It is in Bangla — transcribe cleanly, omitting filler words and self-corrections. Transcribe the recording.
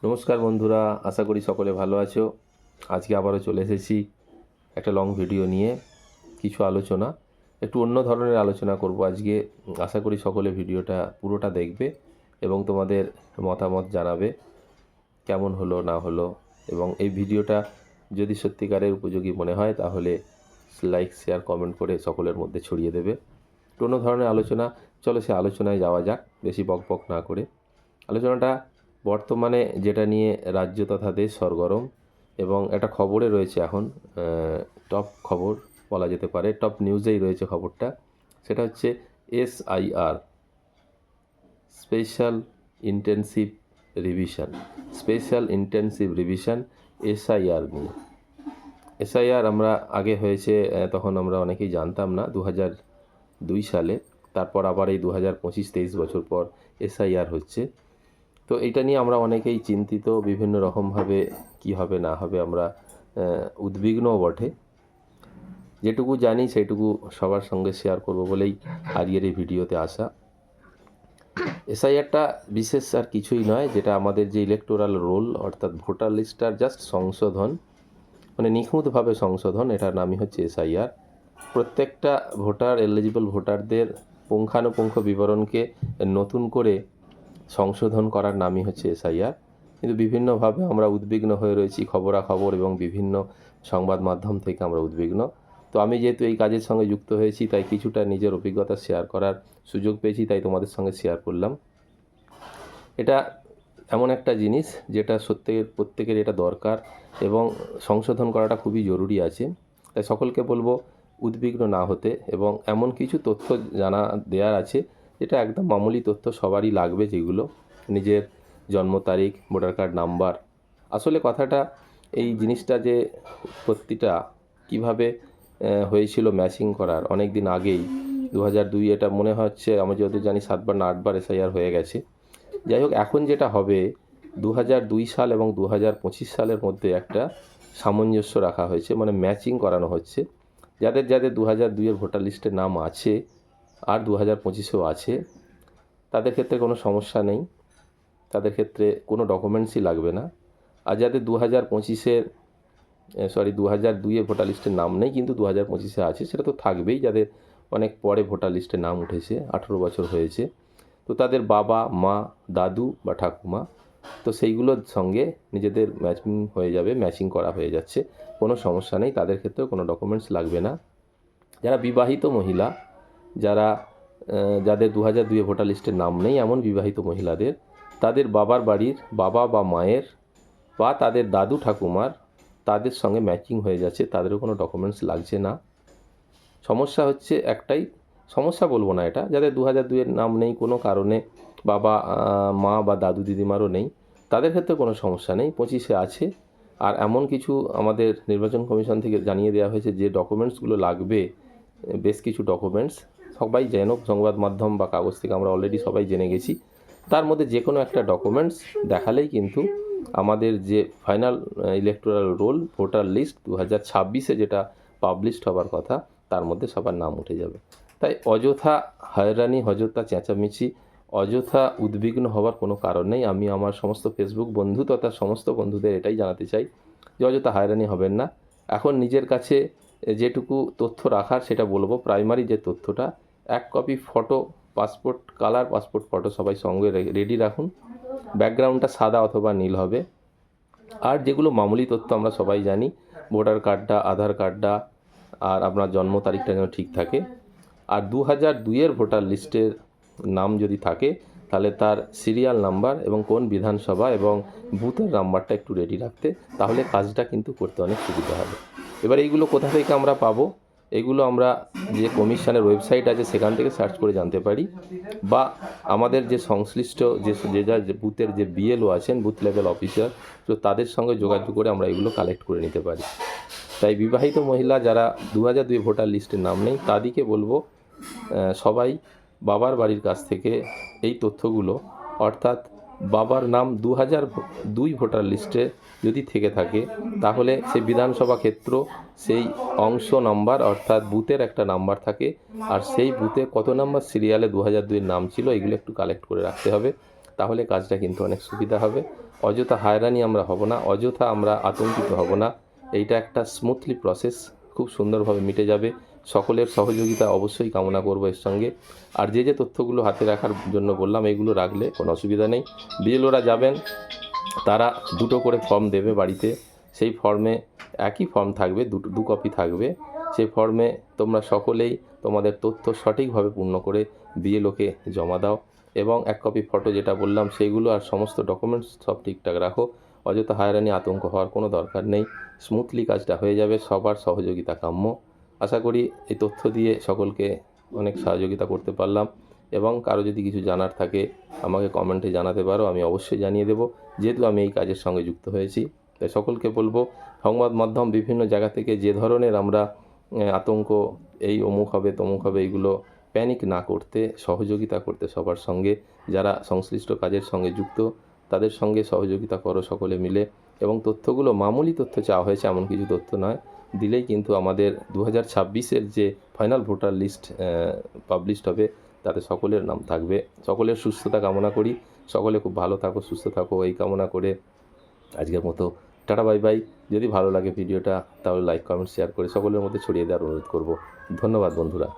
নমস্কার বন্ধুরা, আশা করি সকলে ভালো আছো। আজকে আবারও চলে এসেছি একটা লং ভিডিও নিয়ে। কিছু আলোচনা, একটু অন্য ধরনের আলোচনা করব আজকে। আশা করি সকলে ভিডিওটা পুরোটা দেখবে এবং তোমাদের মতামত জানাবে কেমন হলো না হলো। এবং এই ভিডিওটা যদি সত্যিকারের উপযোগী মনে হয় তাহলে লাইক শেয়ার কমেন্ট করে সকলের মধ্যে ছড়িয়ে দেবে। একটু অন্য ধরনের আলোচনা, চলো সে আলোচনায় যাওয়া যাক বেশি বকবক না করে। আলোচনাটা বর্তমানে যেটা নিয়ে রাজ্য তথা দেশ সরগরম এবং একটা খবরে রয়েছে এখন, টপ খবর বলা যেতে পারে, টপ নিউজেই রয়েছে খবরটা। সেটা হচ্ছে SIR, special intensive revision SIR নিয়ে। SIR আমরা আগে হয়েছে, তখন আমরা অনেকেই জানতাম না, 2002 সালে। তারপর আবার এই 2025-23 বছর পর SIR হচ্ছে। তো এইটা নিয়ে আমরা অনেকেই চিন্তিত, বিভিন্ন রকমভাবে কি হবে না হবে আমরা উদ্বিগ্নও বটে। যেটুকু জানি সেটুকু সবার সঙ্গে শেয়ার করব বলেই আজকের এই ভিডিওতে আসা। SIRটা বিশেষ আর কিছুই নয়, যেটা আমাদের যে ইলেকটোরাল রোল অর্থাৎ ভোটার লিস্টটার জাস্ট সংশোধন, মানে নিখুঁতভাবে সংশোধন। এটার নামই হচ্ছে SIR। প্রত্যেকটা এলিজিবল ভোটারদের পুঙ্খানুপুঙ্খ বিবরণকে নতুন করে সংশোধন করার নামই হচ্ছে SIR। কিন্তু বিভিন্নভাবে আমরা উদ্বিগ্ন হয়ে রয়েছি, খবরাখবর এবং বিভিন্ন সংবাদ মাধ্যম থেকে আমরা উদ্বিগ্ন। তো আমি যেহেতু এই কাজের সঙ্গে যুক্ত হয়েছি, তাই কিছুটা নিজের অভিজ্ঞতা শেয়ার করার সুযোগ পেয়েছি, তাই তোমাদের সঙ্গে শেয়ার করলাম। এটা এমন একটা জিনিস যেটা প্রত্যেকের এটা দরকার এবং সংশোধন করাটা খুবই জরুরি আছে। তাই সকলকে বলবো উদ্বিগ্ন না হতে, এবং এমন কিছু তথ্য দেওয়ার আছে যেটা একদম মামুলি তথ্য, সবারই লাগবে, যেগুলো নিজের জন্ম তারিখ, ভোটার কার্ড নাম্বার। আসলে কথাটা এই জিনিসটা যে উৎপত্তিটা কীভাবে হয়েছিল ম্যাচিং করার, অনেক দিন আগেই 2002, এটা মনে হচ্ছে আমি যতদূর জানি 7বার না 8বার SIR হয়ে গেছে। যাই হোক, এখন যেটা হবে 2002 সাল এবং 2025 সালের মধ্যে একটা সামঞ্জস্য রাখা হয়েছে, মানে ম্যাচিং করানো হচ্ছে। যাদের 2002-এর ভোটার লিস্টে নাম আছে আর 2025-এও আছে, তাদের ক্ষেত্রে কোনো সমস্যা নেই, তাদের ক্ষেত্রে কোনো ডকুমেন্টসই লাগবে না। আর যাদের 2002-এ ভোটার লিস্টের নাম নেই কিন্তু 2025-এ আছে, সেটা তো থাকবেই। যাদের অনেক পরে ভোটার লিস্টে নাম উঠেছে, 18 বছর হয়েছে, তো তাদের বাবা মা দাদু বা ঠাকুমা, তো সেইগুলোর সঙ্গে নিজেদের ম্যাচিং করা হয়ে যাচ্ছে, কোনো সমস্যা নেই, তাদের ক্ষেত্রেও কোনো ডকুমেন্টস লাগবে না। যারা বিবাহিত মহিলা, যাদের 2002-এ ভোটার লিস্টের নাম নেই, এমন বিবাহিত মহিলাদের তাদের বাবার বাড়ির বাবা বা মায়ের বা তাদের দাদু ঠাকুমার, তাদের সঙ্গে ম্যাচিং হয়ে যাচ্ছে, তাদেরও কোনো ডকুমেন্টস লাগছে না। সমস্যা হচ্ছে একটাই, সমস্যা বলবো না এটা, যাদের 2002-এর নাম নেই কোনো কারণে, বাবা মা বা দাদু দিদিমারও নেই, তাদের ক্ষেত্রে কোনো সমস্যা নেই, 25-এ আছে। আর এমন কিছু আমাদের নির্বাচন কমিশন থেকে জানিয়ে দেওয়া হয়েছে যে ডকুমেন্টসগুলো লাগবে, বেশ কিছু ডকুমেন্টস সবাই যেন, সংবাদ মাধ্যম বা কাগজ থেকে আমরা অলরেডি সবাই জেনে গেছি। তার মধ্যে যে কোনো একটা ডকুমেন্টস দেখালেই কিন্তু আমাদের যে final electoral roll voter list 2026-এ যেটা পাবলিশড হবার কথা, তার মধ্যে সবার নাম উঠে যাবে। তাই অযথা হয়রানি, অযথা চেঁচামেচি, অযথা উদ্বিগ্ন হওয়ার কোনো কারণ নেই। আমি আমার সমস্ত ফেসবুক বন্ধু তথা সমস্ত বন্ধুদের এটাই জানাতে চাই যে অযথা হয়রানি হবেন না। এখন নিজের কাছে যেটুকু তথ্য রাখার সেটা বলবো। প্রাইমারি যে তথ্যটা, 1 copy photo, passport colour passport photo সবাই সঙ্গে রেডি রাখুন। ব্যাকগ্রাউন্ডটা সাদা অথবা নীল হবে। আর যেগুলো মামুলি তথ্য আমরা সবাই জানি, ভোটার কার্ডটা, আধার কার্ডটা, আর আপনার জন্ম তারিখটা যেন ঠিক থাকে। আর 2002-এর ভোটার লিস্টের নাম যদি থাকে তাহলে তার সিরিয়াল নাম্বার এবং কোন বিধানসভা এবং বুথের নাম্বারটা একটু রেডি রাখতে, তাহলে কাজটা কিন্তু করতে অনেক সুবিধা হবে। এবার এইগুলো কোথা থেকে আমরা পাবো? এগুলো আমরা যে কমিশনের ওয়েবসাইট আছে সেখান থেকে সার্চ করে জানতে পারি, বা আমাদের যে সংশ্লিষ্ট যে বুথের যে BLO আছেন, বুথ লেভেল অফিসার, তো তাদের সঙ্গে যোগাযোগ করে আমরা এগুলো কালেক্ট করে নিতে পারি। তাই বিবাহিত মহিলা যারা 2002 ভোটার লিস্টের নাম নেই, তাদেরকে বলবো সবাই বাবার বাড়ির কাছ থেকে এই তথ্যগুলো, অর্থাৎ বাবার নাম 2002 ভোটার লিস্টে যদি থেকে থাকে, তাহলে সেই বিধানসভা ক্ষেত্র, সেই অংশ নাম্বার, অর্থাৎ বুথের একটা নাম্বার থাকে, আর সেই বুথে কত নাম্বার সিরিয়ালে 2002-এর নাম ছিল, এগুলো একটু কালেক্ট করে রাখতে হবে। তাহলে কাজটা কিন্তু অনেক সুবিধা হবে। অযথা হয়রানি আমরা হব না, অযথা আমরা আতঙ্কিত হব না। এইটা একটা স্মুথলি প্রসেস, খুব সুন্দরভাবে মিটে যাবে। সকলের সহযোগিতা অবশ্যই কামনা করব এর সঙ্গে। আর যে যে তথ্যগুলো হাতে রাখার জন্য বললাম, এইগুলো রাখলে কোনো অসুবিধা নেই। বিএলওরা যাবেন, তারা দুটো করে ফর্ম দেবে বাড়িতে। সেই ফর্মে একই ফর্ম থাকবে, দু কপি থাকবে। সেই ফর্মে তোমরা সকলেই তোমাদের তথ্য সঠিকভাবে পূর্ণ করে বিএলওকে জমা দাও, এবং 1 কপি ফটো যেটা বললাম সেইগুলো, আর সমস্ত ডকুমেন্টস সব ঠিকঠাক রাখো। অযথা হয়রানি আতঙ্ক হওয়ার কোনো দরকার নেই, স্মুথলি কাজটা হয়ে যাবে। সবার সহযোগিতা কাম্য। আশা করি এই তথ্য দিয়ে সকলকে অনেক সহযোগিতা করতে পারলাম, এবং কারো যদি কিছু জানার থাকে আমাকে কমেন্টে জানাতে পারো, আমি অবশ্যই জানিয়ে দেবো, যেহেতু আমি এই কাজের সঙ্গে যুক্ত হয়েছি। তাই সকলকে বলবো, সংবাদ মাধ্যম বিভিন্ন জায়গা থেকে যে ধরনের আমরা আতঙ্ক, এই অমুক হবে তমুক হবে, এইগুলো প্যানিক না করতে, সহযোগিতা করতে সবার সঙ্গে। যারা সংশ্লিষ্ট কাজের সঙ্গে যুক্ত তাদের সঙ্গে সহযোগিতা করো সকলে মিলে। এবং তথ্যগুলো মামুলি তথ্য চাওয়া হয়েছে এমন কিছু তথ্য নয়, দিলেই কিন্তু আমাদের 2026-এর যে ফাইনাল ভোটার লিস্ট পাবলিশড হবে তাতে সকলের নাম থাকবে। সকলের সুস্থতা কামনা করি, সকলে খুব ভালো থাকো, সুস্থ থাকো, এই কামনা করে আজকের মতো টাটা বাই বাই। যদি ভালো লাগে ভিডিওটা তাহলে লাইক কমেন্ট শেয়ার করে সকলের মধ্যে ছড়িয়ে দেওয়ার অনুরোধ করব। ধন্যবাদ বন্ধুরা।